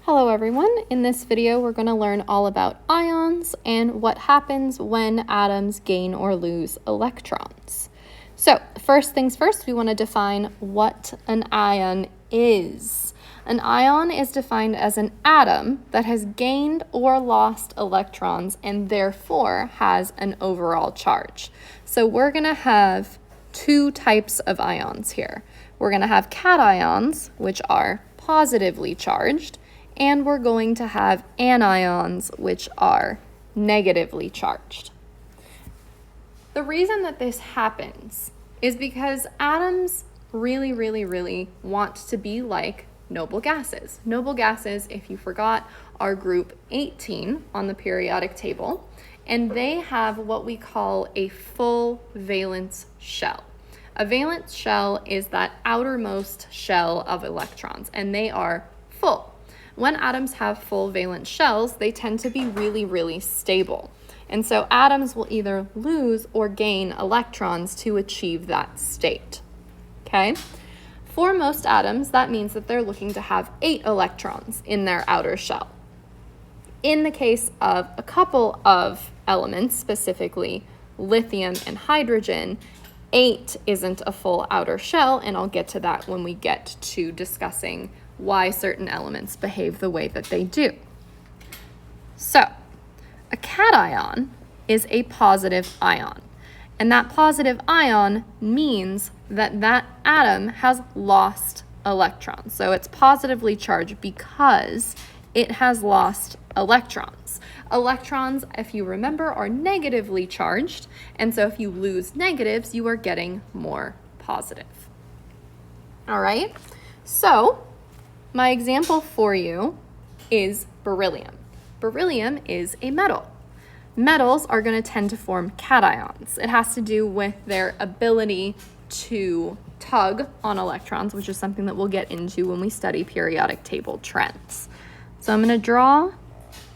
Hello everyone, in this video we're going to learn all about ions and what happens when atoms gain or lose electrons. So first things first, we want to define what an ion is. An ion is defined as an atom that has gained or lost electrons and therefore has an overall charge. So we're going to have two types of ions here. We're going to have cations, which are positively charged, and we're going to have anions, which are negatively charged. The reason that this happens is because atoms really want to be like noble gases. Noble gases, if you forgot, are group 18 on the periodic table, and they have what we call a full valence shell. A valence shell is that outermost shell of electrons, and they are full. When atoms have full valence shells, they tend to be really stable. And so atoms will either lose or gain electrons to achieve that state. Okay? For most atoms, that means that they're looking to have 8 electrons in their outer shell. In the case of a couple of elements, specifically lithium and hydrogen, 8 isn't a full outer shell, and I'll get to that when we get to discussing why certain elements behave the way that they do. So, a cation is a positive ion, and that positive ion means that that atom has lost electrons. So it's positively charged because it has lost electrons. Electrons, if you remember, are negatively charged, and so if you lose negatives, you are getting more positive. All right, so my example for you is beryllium. Beryllium is a metal. Metals are going to tend to form cations. It has to do with their ability to tug on electrons, which is something that we'll get into when we study periodic table trends. So I'm going to draw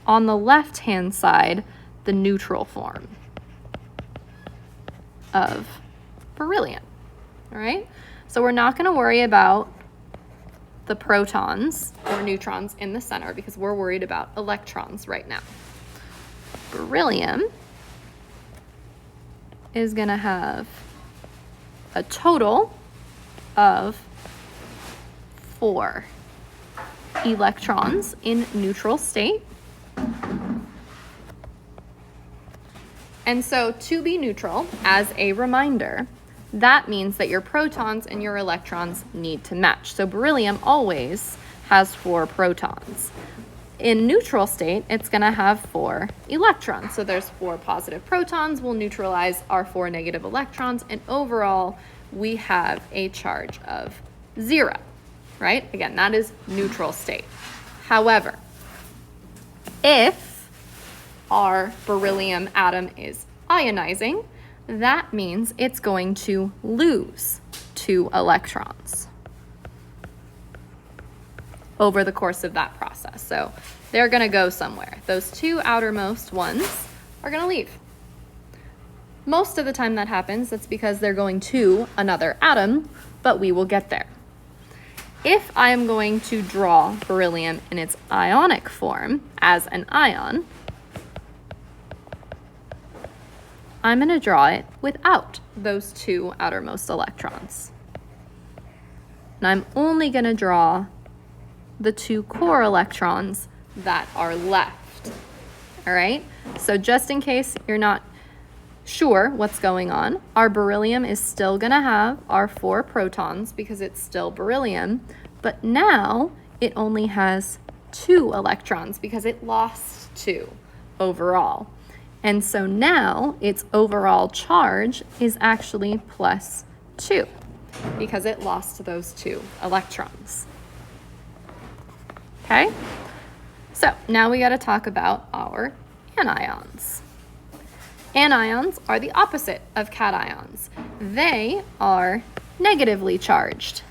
on the left-hand side the neutral form of beryllium. All right? So we're not going to worry about the protons or neutrons in the center because we're worried about electrons right now. Beryllium is going to have a total of 4 electrons in neutral state. And so to be neutral, as a reminder, that means that your protons and your electrons need to match. So beryllium always has 4 protons. In neutral state, it's going to have 4 electrons. So there's 4 positive protons. We'll neutralize our 4 negative electrons. And overall, we have a charge of 0, right? Again, that is neutral state. However, if our beryllium atom is ionizing, that means it's going to lose 2 electrons over the course of that process. So they're going to go somewhere. Those 2 outermost ones are going to leave. Most of the time that happens, that's because they're going to another atom, but we will get there. If I am going to draw beryllium in its ionic form as an ion, I'm going to draw it without those 2 outermost electrons. And I'm only going to draw the 2 core electrons that are left. All right? So just in case you're not sure what's going on, our beryllium is still going to have our 4 protons because it's still beryllium, but now it only has 2 electrons because it lost 2 overall. And so now its overall charge is actually plus 2 because it lost those 2 electrons. Okay? So now we got to talk about our anions. Anions are the opposite of cations. They are negatively charged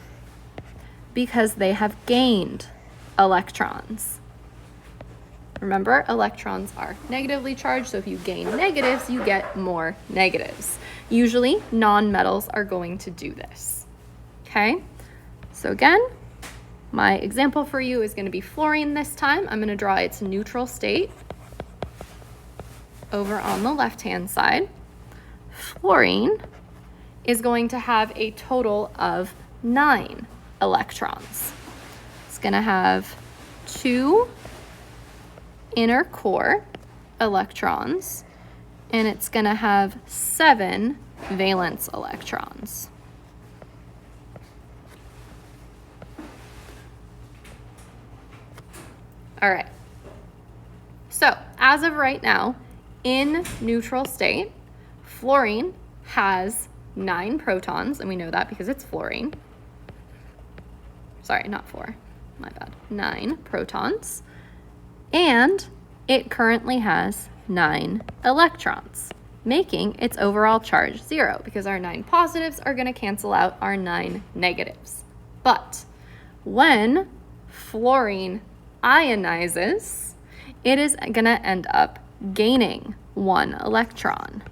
because they have gained electrons. Remember, electrons are negatively charged, so if you gain negatives, you get more negatives. Usually, non-metals are going to do this. Okay? So again, my example for you is going to be fluorine this time. I'm going to draw its neutral state over on the left-hand side. Fluorine is going to have a total of 9 electrons. It's going to have 2 inner core electrons, and it's going to have 7 valence electrons. All right. So as of right now, in neutral state, fluorine has 9 protons, and we know that because it's fluorine. Sorry, not 4, my bad. 9 protons. And it currently has 9 electrons, making its overall charge 0 because our 9 positives are going to cancel out our 9 negatives. But when fluorine ionizes, it is going to end up gaining 1 electron.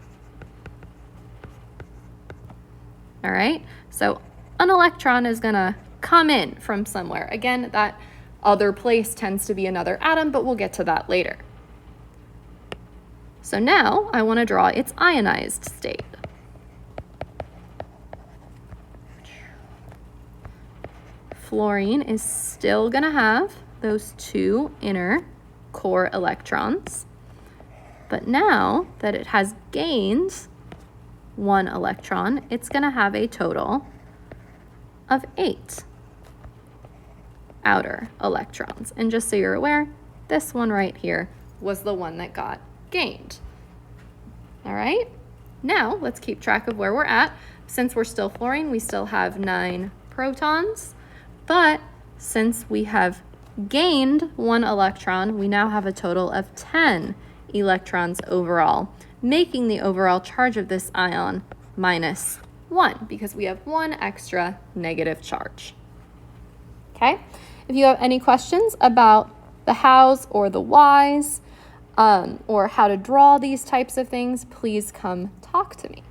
All right, so an electron is going to come in from somewhere. Again, that other place tends to be another atom, but we'll get to that later. So now I want to draw its ionized state. Fluorine is still going to have those 2 inner core electrons, but now that it has gained 1 electron, it's going to have a total of 8 outer electrons. And just so you're aware, this one right here was the one that got gained. All right, now let's keep track of where we're at. Since we're still fluorine, we still have 9 protons, but since we have gained 1 electron, we now have a total of 10 electrons overall, making the overall charge of this ion -1 because we have 1 extra negative charge. Okay, if you have any questions about the hows or the whys, or how to draw these types of things, please come talk to me.